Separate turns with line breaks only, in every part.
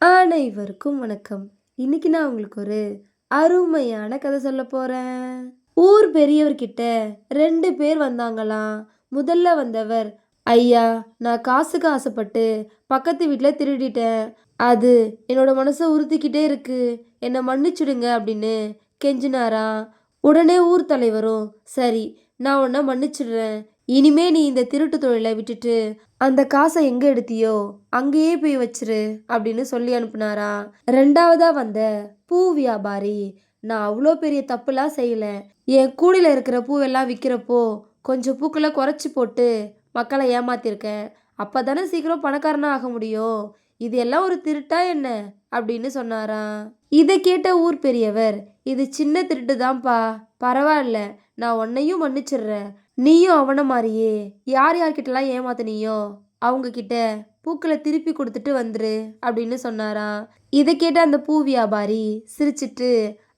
அனைவருக்கும் வணக்கம். இன்னைக்கு நான் உங்களுக்கு ஒரு அருமையான கதை சொல்ல போறேன். ஊர் பெரியவர்கிட்ட 2 பேர் வந்தாங்களாம். முதல்ல வந்தவர், ஐயா, நான் காசுக்கு ஆசைப்பட்டு பக்கத்து வீட்ல திருடிட்டேன். அது என்னோட மனச உறுத்திக்கிட்டே இருக்கு. என்ன மன்னிச்சுடுங்க அப்படின்னு கெஞ்சினாராம். உடனே ஊர் தலைவரும், சரி, நான் உன்னை மன்னிச்சிடுறேன். இனிமே நீ இந்த திருட்டு தொழிலை விட்டுட்டு அந்த காசை எங்க எடுத்தியோ அங்கேயே போய் வச்சிரு அப்படின்னு சொல்லி அனுப்புனாராம். 2வதா வந்த பூ வியாபாரி, நான் அவ்வளோ பெரிய தப்புலாம் செய்யல. என் கூடையில இருக்கிற பூவெல்லாம் விற்கிறப்போ கொஞ்சம் பூக்களை குறைச்சி போட்டு மக்களை ஏமாத்திருக்கேன். அப்பதானே சீக்கிரம் பணக்காரனா ஆக முடியும். இது எல்லாம் ஒரு திருட்டா என்ன அப்படின்னு சொன்னாராம். இதை கேட்ட ஊர் பெரியவர், இது சின்ன திருட்டு தான்ப்பா, பரவாயில்ல, நான் உன்னையும் மன்னிச்சிடுறேன். நீயும் அவன மாதிரியே யார் யார்கிட்டலாம் ஏமாத்தினியோ அவங்க கிட்ட பூக்களை திருப்பி கொடுத்துட்டு வந்துரு அப்படின்னு சொன்னாராம். இதை கேட்ட அந்த பூ வியாபாரி சிரிச்சிட்டு,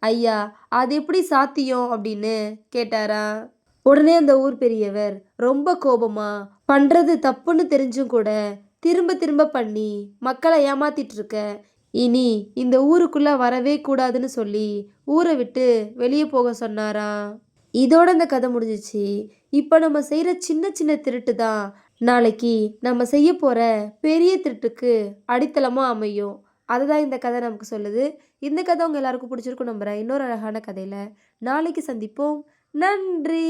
ஐயா, அது எப்படி சாத்தியம் அப்படின்னு கேட்டாராம். உடனே அந்த ஊர் பெரியவர் ரொம்ப கோபமா, பண்றது தப்புன்னு தெரிஞ்சும் கூட திரும்ப திரும்ப பண்ணி மக்களை ஏமாத்திட்டு இருக்க, இனி இந்த ஊருக்குள்ள வரவே கூடாதுன்னு சொல்லி ஊரை விட்டு வெளியே போக சொன்னாராம். இதோட இந்த கதை முடிஞ்சிச்சு. இப்போ நம்ம செய்கிற சின்ன சின்ன திருட்டு தான் நாளைக்கு நம்ம செய்ய போகிற பெரிய திருட்டுக்கு அடித்தளமாக அமையும். அதை தான் இந்த கதை நமக்கு சொல்லுது. இந்த கதை உங்கள் எல்லாருக்கும் பிடிச்சிருக்கும் நம்புகிறேன். இன்னொரு அழகான கதையில் நாளைக்கு சந்திப்போம். நன்றி.